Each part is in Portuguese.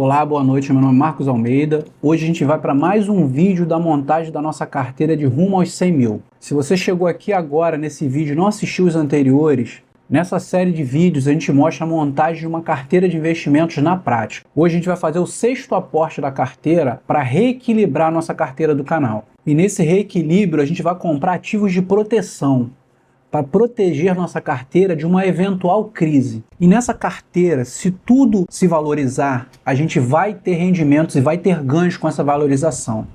Olá, boa noite, meu nome é Marcos Almeida. Hoje a gente vai para mais um vídeo da montagem da nossa carteira de rumo aos 100 mil. Se você chegou aqui agora nesse vídeo e não assistiu os anteriores, nessa série de vídeos a gente mostra a montagem de uma carteira de investimentos na prática. Hoje a gente vai fazer o 6º aporte da carteira para reequilibrar a nossa carteira do canal. E nesse reequilíbrio a gente vai comprar ativos de proteção, para proteger nossa carteira de uma eventual crise. E nessa carteira, se tudo se valorizar, a gente vai ter rendimentos e vai ter ganhos com essa valorização.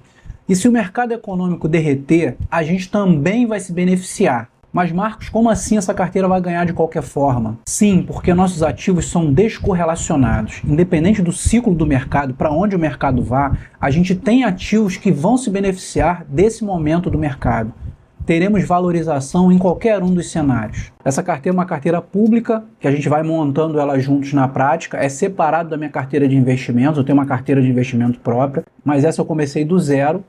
E se o mercado econômico derreter, a gente também vai se beneficiar. Mas Marcos, como assim essa carteira vai ganhar de qualquer forma? Sim, porque nossos ativos são descorrelacionados. Independente do ciclo do mercado, para onde o mercado vá, a gente tem ativos que vão se beneficiar desse momento do mercado. Teremos valorização em qualquer um dos cenários. Essa carteira é uma carteira pública, que a gente vai montando ela juntos na prática, é separado da minha carteira de investimentos, eu tenho uma carteira de investimento própria, mas essa eu comecei do zero,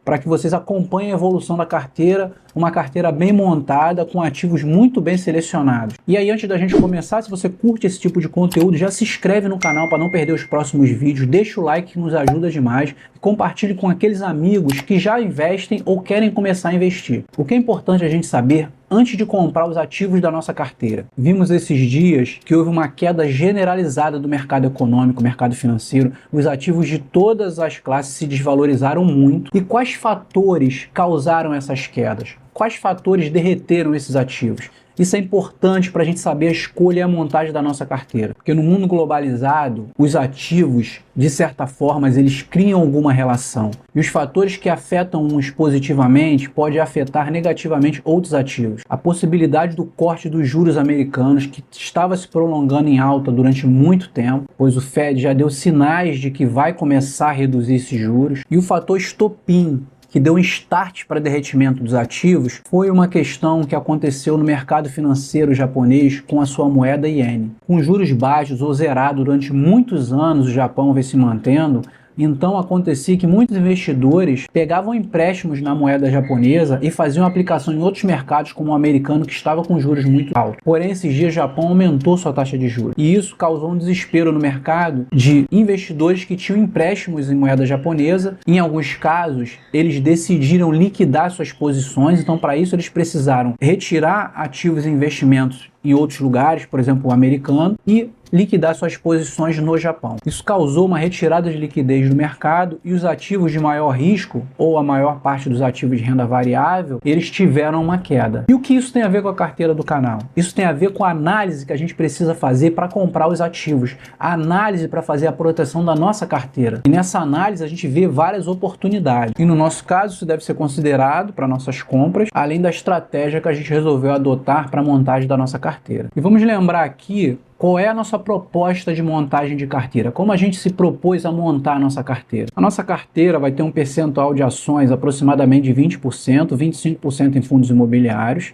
para que vocês acompanhem a evolução da carteira, uma carteira bem montada, com ativos muito bem selecionados. E aí, antes da gente começar, se você curte esse tipo de conteúdo, já se inscreve no canal para não perder os próximos vídeos, deixa o like que nos ajuda demais e compartilhe com aqueles amigos que já investem ou querem começar a investir. O que é importante a gente saber antes de comprar os ativos da nossa carteira. Vimos esses dias que houve uma queda generalizada do mercado econômico, mercado financeiro, os ativos de todas as classes se desvalorizaram muito. E quais fatores causaram essas quedas? Quais fatores derreteram esses ativos? Isso é importante para a gente saber a escolha e a montagem da nossa carteira. Porque no mundo globalizado, os ativos, de certa forma, eles criam alguma relação. E os fatores que afetam uns positivamente podem afetar negativamente outros ativos. A possibilidade do corte dos juros americanos, que estava se prolongando em alta durante muito tempo, pois o Fed já deu sinais de que vai começar a reduzir esses juros. E o fator estopim, que deu um start para derretimento dos ativos, foi uma questão que aconteceu no mercado financeiro japonês com a sua moeda iene. Com juros baixos ou zerados durante muitos anos, o Japão vem se mantendo. Então acontecia que muitos investidores pegavam empréstimos na moeda japonesa e faziam aplicação em outros mercados como o americano, que estava com juros muito altos. Porém, esses dias o Japão aumentou sua taxa de juros. E isso causou um desespero no mercado de investidores que tinham empréstimos em moeda japonesa. Em alguns casos, eles decidiram liquidar suas posições. Então, para isso, eles precisaram retirar ativos e investimentos em outros lugares, por exemplo, o americano, e liquidar suas posições no Japão. Isso causou uma retirada de liquidez do mercado e os ativos de maior risco, ou a maior parte dos ativos de renda variável, eles tiveram uma queda. E o que isso tem a ver com a carteira do canal? Isso tem a ver com a análise que a gente precisa fazer para comprar os ativos, a análise para fazer a proteção da nossa carteira. E nessa análise a gente vê várias oportunidades. E no nosso caso isso deve ser considerado para nossas compras, além da estratégia que a gente resolveu adotar para a montagem da nossa carteira. E vamos lembrar aqui qual é a nossa proposta de montagem de carteira, como a gente se propôs a montar a nossa carteira. A nossa carteira vai ter um percentual de ações aproximadamente de 20%, 25% em fundos imobiliários,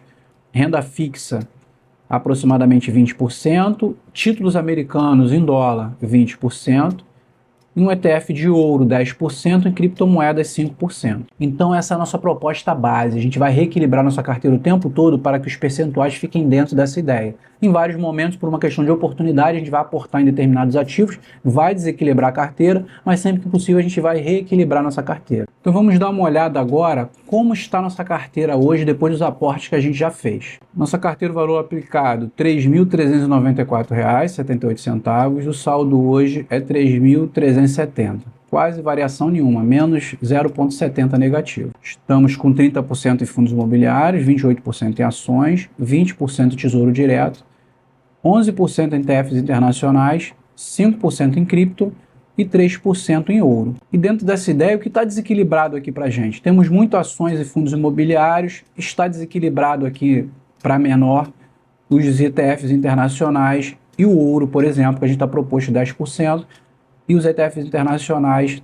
renda fixa aproximadamente 20%, títulos americanos em dólar 20%, e um ETF de ouro 10%, em criptomoedas 5%. Então essa é a nossa proposta base. A gente vai reequilibrar nossa carteira o tempo todo para que os percentuais fiquem dentro dessa ideia. Em vários momentos, por uma questão de oportunidade, a gente vai aportar em determinados ativos, vai desequilibrar a carteira, mas sempre que possível a gente vai reequilibrar nossa carteira. Então vamos dar uma olhada agora como está nossa carteira hoje depois dos aportes que a gente já fez. Nossa carteira, o valor aplicado R$ 3.394,78. O saldo hoje é 3.370. Quase variação nenhuma, menos 0,70 negativo. Estamos com 30% em fundos imobiliários, 28% em ações, 20% em tesouro direto, 11% em ETFs internacionais, 5% em cripto e 3% em ouro. E dentro dessa ideia, o que está desequilibrado aqui para a gente? Temos muito ações e fundos imobiliários, está desequilibrado aqui para menor os ETFs internacionais e o ouro, por exemplo, que a gente está proposto 10%, e os ETFs internacionais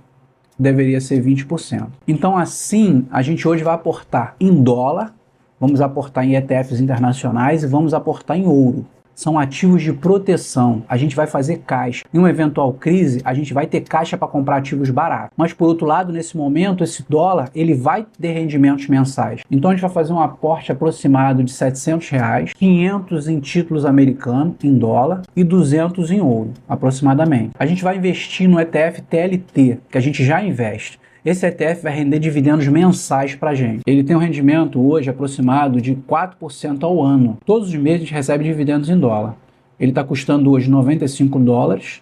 deveria ser 20%. Então assim, a gente hoje vai aportar em dólar, vamos aportar em ETFs internacionais e vamos aportar em ouro. são ativos de proteção. A gente vai fazer caixa. Em uma eventual crise, a gente vai ter caixa para comprar ativos baratos. Mas por outro lado, nesse momento, esse dólar ele vai ter rendimentos mensais. Então a gente vai fazer um aporte aproximado de R$700, 500 em títulos americanos, em dólar, e 200 em ouro, aproximadamente. A gente vai investir no ETF TLT, que a gente já investe. Esse ETF vai render dividendos mensais para a gente. Ele tem um rendimento hoje aproximado de 4% ao ano. Todos os meses a gente recebe dividendos em dólar. Ele está custando hoje $95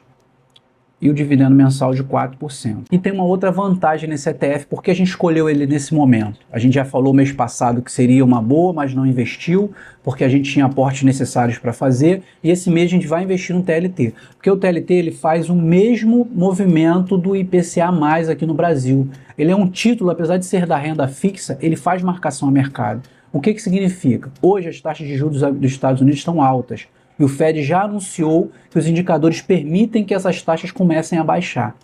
e o dividendo mensal de 4%. E tem uma outra vantagem nesse ETF, porque a gente escolheu ele nesse momento. A gente já falou mês passado que seria uma boa, mas não investiu, porque a gente tinha aportes necessários para fazer, e esse mês a gente vai investir no TLT. Porque o TLT ele faz o mesmo movimento do IPCA+, aqui no Brasil. Ele é um título, apesar de ser da renda fixa, ele faz marcação a mercado. O que significa? Hoje as taxas de juros dos Estados Unidos estão altas. E o Fed já anunciou que os indicadores permitem que essas taxas comecem a baixar.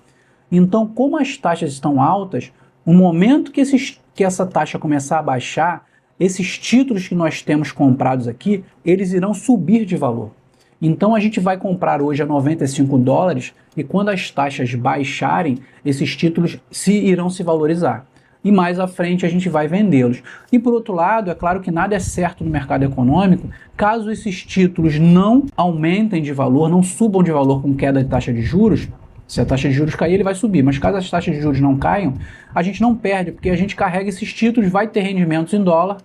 Então, como as taxas estão altas, no momento que essa taxa começar a baixar, esses títulos que nós temos comprados aqui, eles irão subir de valor. Então a gente vai comprar hoje a $95 e quando as taxas baixarem, esses títulos irão se valorizar. E mais à frente a gente vai vendê-los. E por outro lado, é claro que nada é certo no mercado econômico, caso esses títulos não aumentem de valor, não subam de valor com queda de taxa de juros. Se a taxa de juros cair, ele vai subir, mas caso as taxas de juros não caiam, a gente não perde, porque a gente carrega esses títulos, vai ter rendimentos em dólar,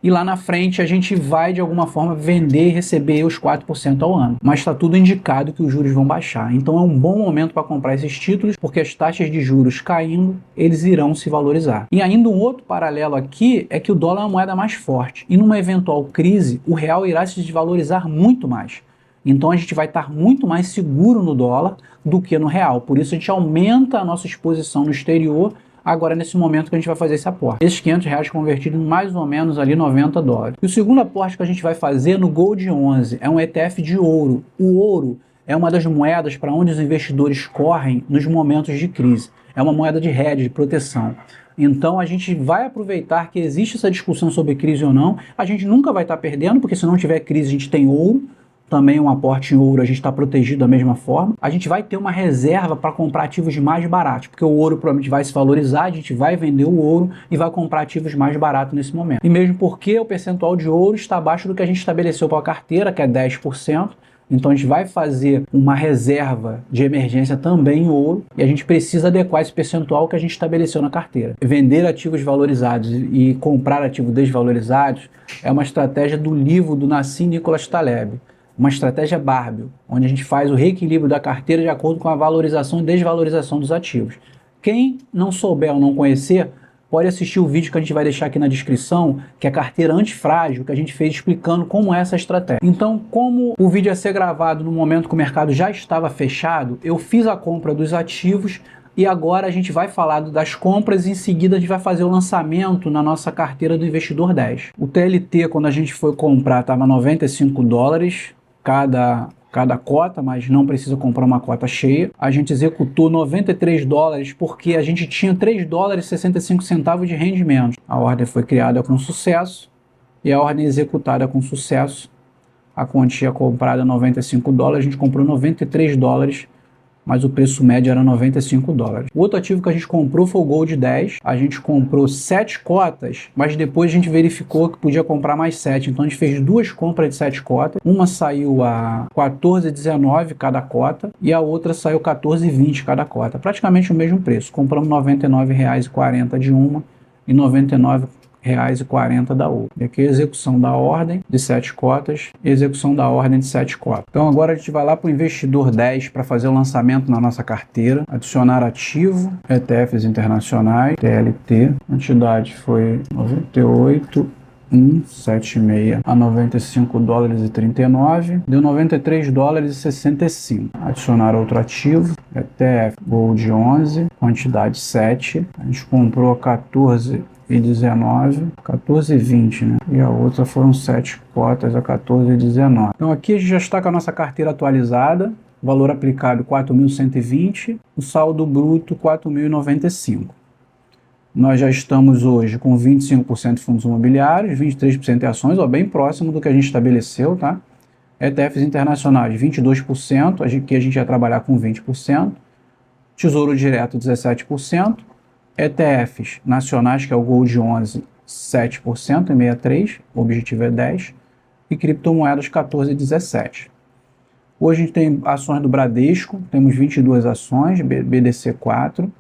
e lá na frente a gente vai de alguma forma vender e receber os 4% ao ano. Mas está tudo indicado que os juros vão baixar. Então é um bom momento para comprar esses títulos, porque as taxas de juros caindo, eles irão se valorizar. E ainda um outro paralelo aqui é que o dólar é uma moeda mais forte. E numa eventual crise, o real irá se desvalorizar muito mais. Então a gente vai estar muito mais seguro no dólar do que no real. Por isso a gente aumenta a nossa exposição no exterior agora nesse momento que a gente vai fazer esse aporte. Esses R$500 convertidos em mais ou menos ali $90. E o segundo aporte que a gente vai fazer no Gold 11 é um ETF de ouro. O ouro é uma das moedas para onde os investidores correm nos momentos de crise. É uma moeda de hedge, de proteção. Então a gente vai aproveitar que existe essa discussão sobre crise ou não. A gente nunca vai estar perdendo, porque se não tiver crise a gente tem ouro. Também um aporte em ouro, a gente está protegido da mesma forma. A gente vai ter uma reserva para comprar ativos mais baratos, porque o ouro provavelmente vai se valorizar, a gente vai vender o ouro e vai comprar ativos mais baratos nesse momento. E mesmo porque o percentual de ouro está abaixo do que a gente estabeleceu para a carteira, que é 10%. Então a gente vai fazer uma reserva de emergência também em ouro e a gente precisa adequar esse percentual que a gente estabeleceu na carteira. Vender ativos valorizados e comprar ativos desvalorizados é uma estratégia do livro do Nassim Nicholas Taleb. Uma estratégia Barbell, onde a gente faz o reequilíbrio da carteira de acordo com a valorização e desvalorização dos ativos. Quem não souber ou não conhecer, pode assistir o vídeo que a gente vai deixar aqui na descrição, que é a carteira antifrágil, que a gente fez explicando como é essa estratégia. Então, como o vídeo ia ser gravado no momento que o mercado já estava fechado, eu fiz a compra dos ativos e agora a gente vai falar das compras e em seguida a gente vai fazer o lançamento na nossa carteira do Investidor 10. O TLT, quando a gente foi comprar, estava $95. Cada cota, mas não precisa comprar uma cota cheia. A gente executou $93 porque a gente tinha $3,65 de rendimento. A ordem foi criada com sucesso e a ordem executada com sucesso. A quantia comprada $95, a gente comprou $93, mas o preço médio era $95. O outro ativo que a gente comprou foi o Gold 10. A gente comprou 7 cotas, mas depois a gente verificou que podia comprar mais 7. Então a gente fez 2 compras de 7 cotas. Uma saiu a $14,19 cada cota e a outra saiu $14,20 cada cota. Praticamente o mesmo preço. Compramos R$99,40 de uma e R$99,40 da outra. E aqui a execução da ordem de 7 cotas e execução da ordem de 7 cotas. Então agora a gente vai lá para o Investidor 10 para fazer o lançamento na nossa carteira. Adicionar ativo, ETFs internacionais, TLT. A quantidade foi 98,176 a $95,39. Deu $93,65. Adicionar outro ativo, ETF Gold 11, quantidade 7. A gente comprou a 14,20, né? E a outra foram 7 cotas a 14,19. Então aqui a gente já está com a nossa carteira atualizada, valor aplicado 4.120, o saldo bruto 4.095. Nós já estamos hoje com 25% de fundos imobiliários, 23% de ações, ó, bem próximo do que a gente estabeleceu, tá? ETFs internacionais 22%, aqui a gente vai trabalhar com 20%, Tesouro Direto 17%, ETFs nacionais, que é o Gold 11, 7% em 63%, o objetivo é 10%, e criptomoedas 14,17%. Hoje a gente tem ações do Bradesco, temos 22 ações, BDC 4,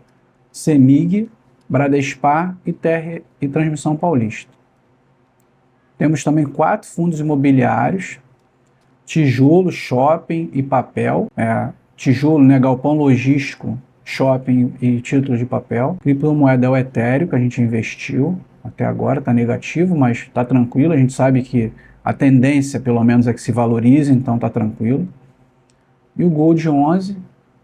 CEMIG, Bradespar e Transmissão Paulista. Temos também 4 fundos imobiliários, tijolo, shopping e papel, tijolo, né, galpão logístico, shopping e títulos de papel. Criptomoeda é o Ethereum, que a gente investiu, até agora está negativo, mas está tranquilo, a gente sabe que a tendência pelo menos é que se valorize, então está tranquilo. E o Gold 11,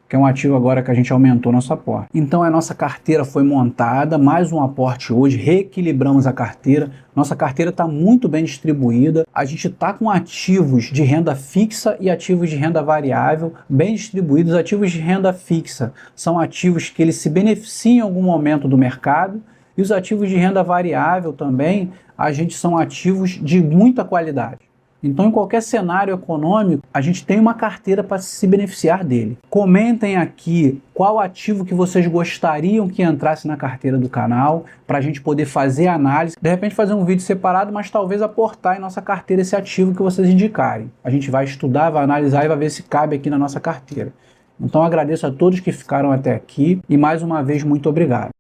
que é um ativo agora que a gente aumentou nosso aporte. Então a nossa carteira foi montada, mais um aporte hoje, reequilibramos a carteira, nossa carteira está muito bem distribuída, a gente está com ativos de renda fixa e ativos de renda variável bem distribuídos. Ativos de renda fixa são ativos que eles se beneficiam em algum momento do mercado, e os ativos de renda variável também, são ativos de muita qualidade. Então, em qualquer cenário econômico, a gente tem uma carteira para se beneficiar dele. Comentem aqui qual ativo que vocês gostariam que entrasse na carteira do canal, para a gente poder fazer análise. De repente fazer um vídeo separado, mas talvez aportar em nossa carteira esse ativo que vocês indicarem. A gente vai estudar, vai analisar e vai ver se cabe aqui na nossa carteira. Então, agradeço a todos que ficaram até aqui e mais uma vez, muito obrigado.